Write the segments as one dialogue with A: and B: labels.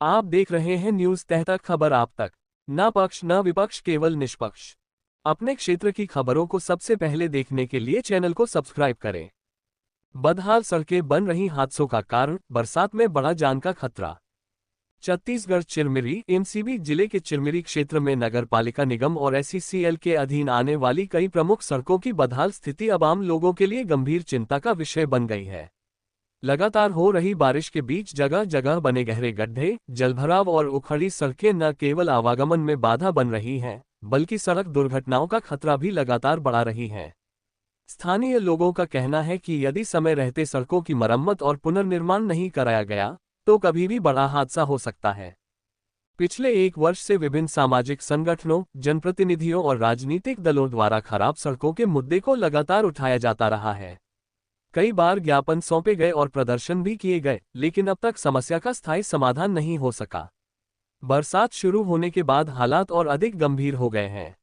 A: आप देख रहे हैं न्यूज तह तक, खबर आप तक। न पक्ष न विपक्ष, केवल निष्पक्ष। अपने क्षेत्र की खबरों को सबसे पहले देखने के लिए चैनल को सब्सक्राइब करें। बदहाल सड़कें बन रही हादसों का कारण, बरसात में बढ़ा जान का खतरा। छत्तीसगढ़ चिरमिरी एमसीबी जिले के चिरमिरी क्षेत्र में नगर पालिका निगम और एसईसीएल के अधीन आने वाली कई प्रमुख सड़कों की बदहाल स्थिति अब आम लोगों के लिए गंभीर चिंता का विषय बन गई है। लगातार हो रही बारिश के बीच जगह जगह बने गहरे गड्ढे, जलभराव और उखड़ी सड़कें न केवल आवागमन में बाधा बन रही हैं, बल्कि सड़क दुर्घटनाओं का खतरा भी लगातार बढ़ा रही हैं। स्थानीय लोगों का कहना है कि यदि समय रहते सड़कों की मरम्मत और पुनर्निर्माण नहीं कराया गया, तो कभी भी बड़ा हादसा हो सकता है। पिछले एक वर्ष से विभिन्न सामाजिक संगठनों, जनप्रतिनिधियों और राजनीतिक दलों द्वारा खराब सड़कों के मुद्दे को लगातार उठाया जाता रहा है। कई बार ज्ञापन सौंपे गए और प्रदर्शन भी किए गए, लेकिन अब तक समस्या का स्थायी समाधान नहीं हो सका। बरसात शुरू होने के बाद हालात और अधिक गंभीर हो गए हैं।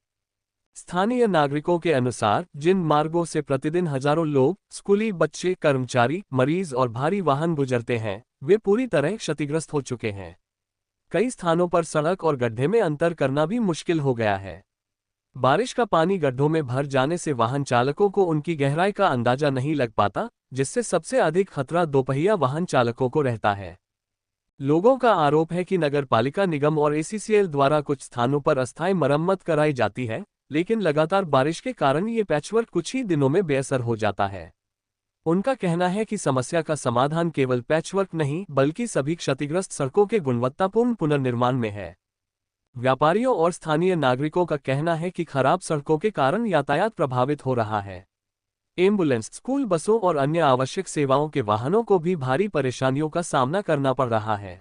A: स्थानीय नागरिकों के अनुसार जिन मार्गों से प्रतिदिन हजारों लोग, स्कूली बच्चे, कर्मचारी, मरीज और भारी वाहन गुजरते हैं, वे पूरी तरह क्षतिग्रस्त हो चुके हैं। कई स्थानों पर सड़क और गड्ढे में अंतर करना भी मुश्किल हो गया है। बारिश का पानी गड्ढों में भर जाने से वाहन चालकों को उनकी गहराई का अंदाजा नहीं लग पाता, जिससे सबसे अधिक खतरा दोपहिया वाहन चालकों को रहता है। लोगों का आरोप है कि नगर पालिका निगम और एसीसीएल द्वारा कुछ स्थानों पर अस्थायी मरम्मत कराई जाती है, लेकिन लगातार बारिश के कारण ये पैचवर्क कुछ ही दिनों में बेअसर हो जाता है। उनका कहना है कि समस्या का समाधान केवल पैचवर्क नहीं, बल्कि सभी क्षतिग्रस्त सड़कों के गुणवत्तापूर्ण पुनर्निर्माण में है। व्यापारियों और स्थानीय नागरिकों का कहना है कि खराब सड़कों के कारण यातायात प्रभावित हो रहा है। एम्बुलेंस, स्कूल बसों और अन्य आवश्यक सेवाओं के वाहनों को भी भारी परेशानियों का सामना करना पड़ रहा है।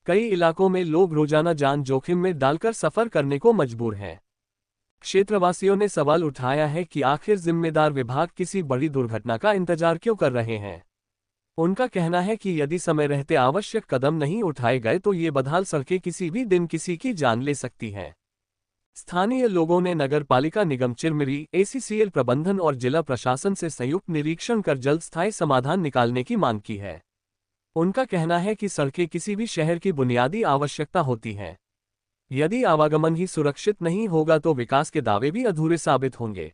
A: कई इलाकों में लोग रोजाना जान जोखिम में डालकर सफर करने को मजबूर हैं। क्षेत्रवासियों ने सवाल उठाया है कि आखिर जिम्मेदार विभाग किसी बड़ी दुर्घटना का इंतजार क्यों कर रहे हैं। उनका कहना है कि यदि समय रहते आवश्यक कदम नहीं उठाए गए तो ये बदहाल सड़कें किसी भी दिन किसी की जान ले सकती हैं। स्थानीय लोगों ने नगर पालिका निगम चिरमिरी, एसीसीएल प्रबंधन और जिला प्रशासन से संयुक्त निरीक्षण कर जल्द स्थायी समाधान निकालने की मांग की है। उनका कहना है कि सड़कें किसी भी शहर की बुनियादी आवश्यकता होती हैं। यदि आवागमन ही सुरक्षित नहीं होगा तो विकास के दावे भी अधूरे साबित होंगे।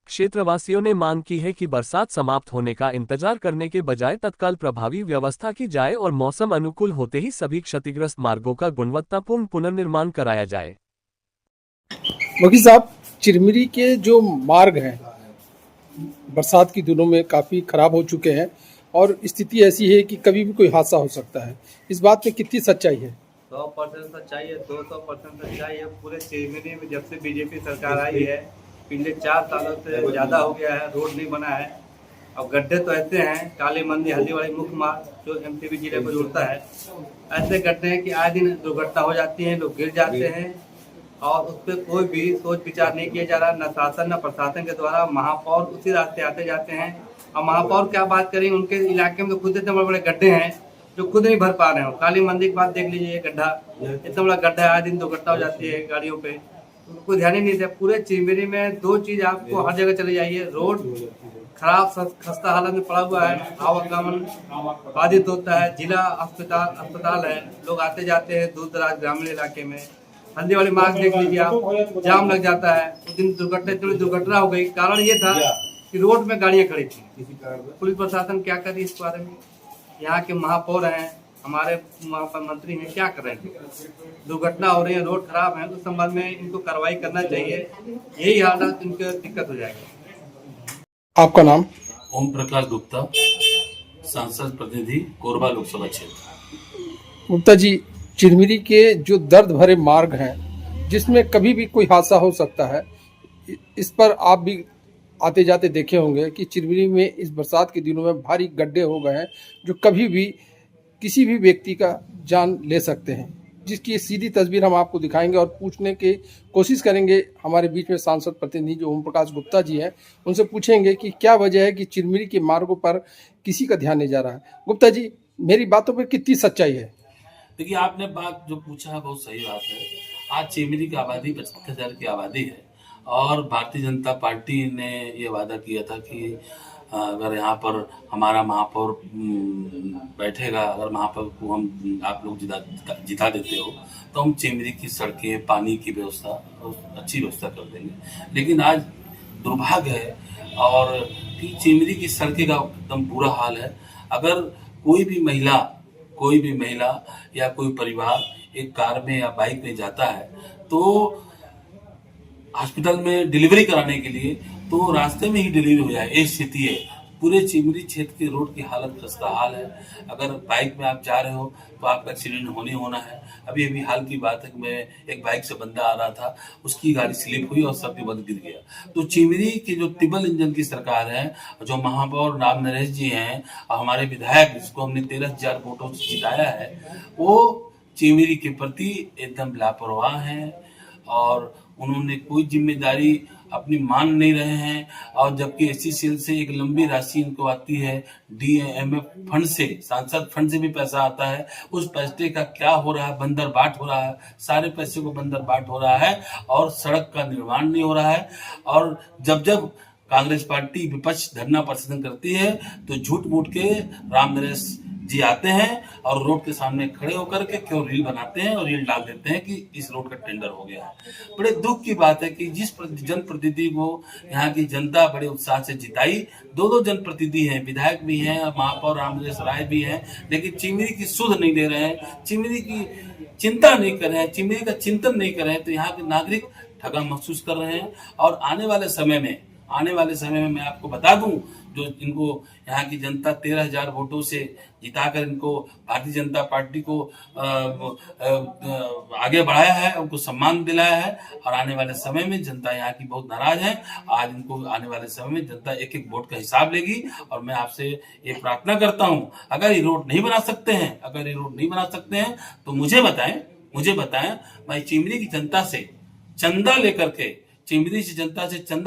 A: क्षेत्रवासियों ने मांग की है कि बरसात समाप्त होने का इंतजार करने के बजाय तत्काल प्रभावी व्यवस्था की जाए और मौसम अनुकूल होते ही सभी क्षतिग्रस्त मार्गों का गुणवत्तापूर्ण पुनर्निर्माण कराया जाए।
B: वकील साहब, चिरमिरी के जो मार्ग हैं बरसात की दिनों में काफ़ी खराब हो चुके हैं और स्थिति ऐसी है कि कभी भी कोई हादसा हो सकता है। इस बात में कितनी सच्चाई है?
C: 100% सच्चाई है, 200% सच्चाई है। पूरे चिरमिरी में जब से बीजेपी सरकार आई है, पिछले 4 सालों से ज़्यादा हो गया है, रोड नहीं बना है। अब गड्ढे तो ऐसे हैं, काली मंदिर हल्दीवाड़ी मुख्य मार्ग जो एमसीबी जिले को जोड़ता है, ऐसे गड्ढे हैं कि आए दिन दुर्घटना हो जाती है, लोग गिर जाते हैं और उस पर कोई भी सोच विचार नहीं किया जा रहा। न शासन न प्रशासन के द्वारा। महापौर उसी रास्ते आते जाते हैं और महापौर क्या बात करें, उनके इलाके में तो खुद इतने बड़े बड़े गड्ढे हैं जो खुद नहीं भर पा रहे हो। काली मंदिर की बात देख लीजिए, गड्ढा, इतना बड़ा गड्ढा है, आए दिन दुर्घटना हो जाती है गाड़ियों पे, कोई ध्यान ही नहीं देता। पूरे चिरमिरी में 2 चीज आपको हर जगह चले जाइए, रोड खराब खस्ता हालत में पड़ा हुआ है, आवागमन बाधित होता है, जिला अस्पताल है, लोग आते जाते हैं दूर दराज ग्रामीण इलाके में। हल्दी वाली मार्ग देख लीजिए आप, जाम लग जाता है। उस दिन दुर्घटना हो गई, कारण ये था कि रोड में गाड़ियां खड़ी थी। पुलिस प्रशासन क्या कर रही है इस बारे में? यहाँ के महापौर हैं, हमारे मंत्री हैं, क्या कर रहे हैं? दुर्घटना हो रही है, रोड खराब है, उस संबंध में इनको कार्रवाई करना चाहिए। यही हालत इनको दिक्कत हो जाएगी।
B: आपका नाम?
D: ओम प्रकाश गुप्ता, सांसद प्रतिनिधि कोरबा लोकसभा क्षेत्र।
B: गुप्ता जी, चिरमिरी के जो दर्द भरे मार्ग हैं जिसमें कभी भी कोई हादसा हो सकता है, इस पर आप भी आते जाते देखे होंगे कि चिरमिरी में इस बरसात के दिनों में भारी गड्ढे हो गए हैं जो कभी भी किसी भी व्यक्ति का जान ले सकते हैं, जिसकी सीधी तस्वीर हम आपको दिखाएंगे और पूछने की कोशिश करेंगे। हमारे बीच में सांसद प्रतिनिधि जो ओम प्रकाश गुप्ता जी हैं, उनसे पूछेंगे कि क्या वजह है कि चिरमिरी के मार्गों पर किसी का ध्यान नहीं जा रहा है। गुप्ता जी, मेरी बातों पर कितनी सच्चाई है?
D: देखिए, आपने बात जो पूछा है बहुत सही बात है। आज चिरमिरी की आबादी 75,000 की आबादी है और भारतीय जनता पार्टी ने ये वादा किया था कि अगर यहाँ पर हमारा महापौर बैठेगा, अगर महापौर को हम आप लोग जिता देते हो तो हम चेमरी की सड़कें, पानी की व्यवस्था अच्छी व्यवस्था कर देंगे। लेकिन आज दुर्भाग्य है और कि चेमरी की सड़कें का एकदम बुरा हाल है। अगर कोई भी महिला या कोई परिवार एक कार में या बाइक में जाता है तो हॉस्पिटल में डिलीवरी कराने के लिए, तो रास्ते में ही डिलीवरी हो जाए, ये स्थिति है। पूरे चिमरी क्षेत्र की रोड की हालत खस्ता हाल है। अगर बाइक में आप जा रहे हो तो आपका एक्सीडेंट होना है। अभी हाल की बात है कि मैं एक बाइक से बंदा आ रहा था, उसकी गाड़ी स्लिप हुई और सबके बंद गिर गया। तो चिमरी की जो ट्रिपल इंजन की सरकार है, जो महापौर राम नरेश जी हैं और हमारे विधायक जिसको हमने 13,000 वोटों से जिताया है, वो चिमरी के प्रति एकदम लापरवाह हैं और उन्होंने कोई जिम्मेदारी अपनी मान नहीं रहे हैं। और जबकि एससीसीएल से एक लंबी राशि इनको आती है, डीएमएफ फंड से, सांसद फंड से भी पैसा आता है, उस पैसे का क्या हो रहा है? बंदरबाट हो रहा है, सारे पैसे को बंदरबाट हो रहा है और सड़क का निर्माण नहीं हो रहा है। और जब कांग्रेस पार्टी विपक्ष धरना प्रदर्शन करती है तो झूठ मूठ के राम नरेश जी आते हैं और रोड के सामने खड़े होकर के क्यों रील बनाते हैं और रील डाल देते हैं कि इस रोड का टेंडर हो गया है। बड़े दुख की बात है कि जिस जनप्रतिनिधि को यहाँ की जनता बड़े उत्साह से जिताई, दो जनप्रतिनिधि हैं, विधायक भी हैं, महापौर रामनरेश राय भी हैं, लेकिन चिमरी की सुध नहीं दे रहे हैं, चिमरी की चिंता नहीं कर रहे हैं, चिमरी का चिंतन नहीं कर रहे हैं। तो यहाँ के नागरिक ठगा महसूस कर रहे हैं। और आने वाले समय में मैं आपको बता दूं, जो इनको यहाँ की जनता 13,000 वोटों से जिताकर इनको भारतीय जनता पार्टी को आगे बढ़ाया है, उनको सम्मान दिलाया है। और आने वाले समय में जनता यहाँ की बहुत नाराज है। आज इनको आने वाले समय में जनता एक एक वोट का हिसाब लेगी। और मैं आपसे ये प्रार्थना करता हूँ, अगर ये रोड नहीं बना सकते हैं तो मुझे बताएं, मैं चिमरी की जनता से चंदा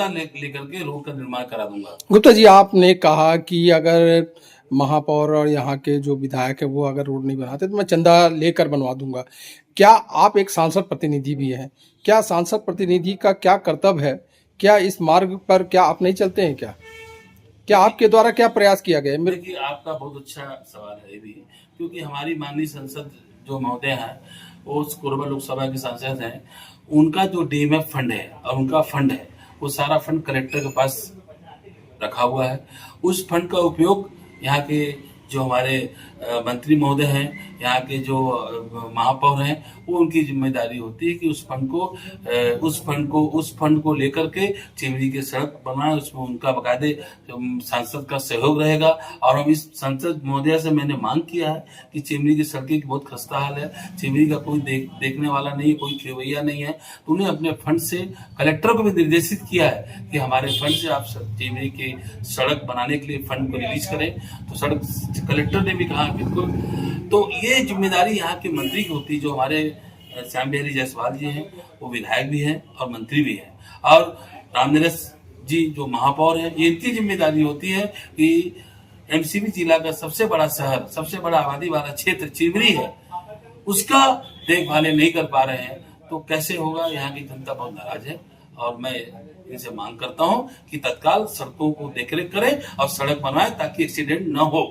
D: लेकर के रोड का निर्माण करा दूंगा।
B: गुप्ता जी, आपने कहा कि अगर महापौर और यहाँ के जो विधायक है वो अगर रोड नहीं बनाते तो मैं चंदा लेकर बनवा दूंगा। क्या आप एक सांसद प्रतिनिधि भी हैं? क्या सांसद प्रतिनिधि का क्या कर्तव्य है? क्या इस मार्ग पर क्या आप नहीं चलते हैं? क्या आपके द्वारा क्या प्रयास किया गया?
D: देखिए, आपका बहुत अच्छा सवाल है ये भी, क्योंकि हमारी माननीय संसद जो महोदय हैं, वो कोरबा लोकसभा के सांसद हैं। उनका जो डीएमएफ फंड है और उनका फंड है, वो सारा फंड कलेक्टर के पास रखा हुआ है। उस फंड का उपयोग यहाँ के जो हमारे मंत्री महोदय हैं, यहाँ के जो महापौर हैं, वो उनकी जिम्मेदारी होती है कि उस फंड को लेकर के चिमरी के सड़क बनाए, उसमें उनका बकायदे सांसद का सहयोग रहेगा। और हम इस सांसद महोदय से मैंने मांग किया है कि चिमरी की सड़कें की बहुत खस्ता हाल है, चिमरी का कोई देखने वाला नहीं है, कोई खेवैया नहीं है। तो उन्हें अपने फंड से कलेक्टर को भी निर्देशित किया है कि हमारे फंड से आप चिमरी की सड़क बनाने के लिए फंड को रिलीज करें। तो सड़क कलेक्टर ने भी कहा बिल्कुल। तो ये जिम्मेदारी यहाँ के मंत्री की होती है। जो हमारे श्याम बिहारी जायसवाल जी हैं, वो विधायक भी हैं और मंत्री भी हैं। और रामनरेश जी जो महापौर हैं, ये इनकी जिम्मेदारी होती है कि एमसीबी जिला का सबसे बड़ा शहर, सबसे बड़ा आबादी वाला क्षेत्र चिमरी है, उसका देखभाल नहीं कर पा रहे हैं। तो कैसे होगा? यहाँ की जनता बहुत नाराज है और मैं इनसे मांग करता हूँ कि तत्काल सड़कों को देखरेख करें और सड़क बनवाएं ताकि एक्सीडेंट न हो।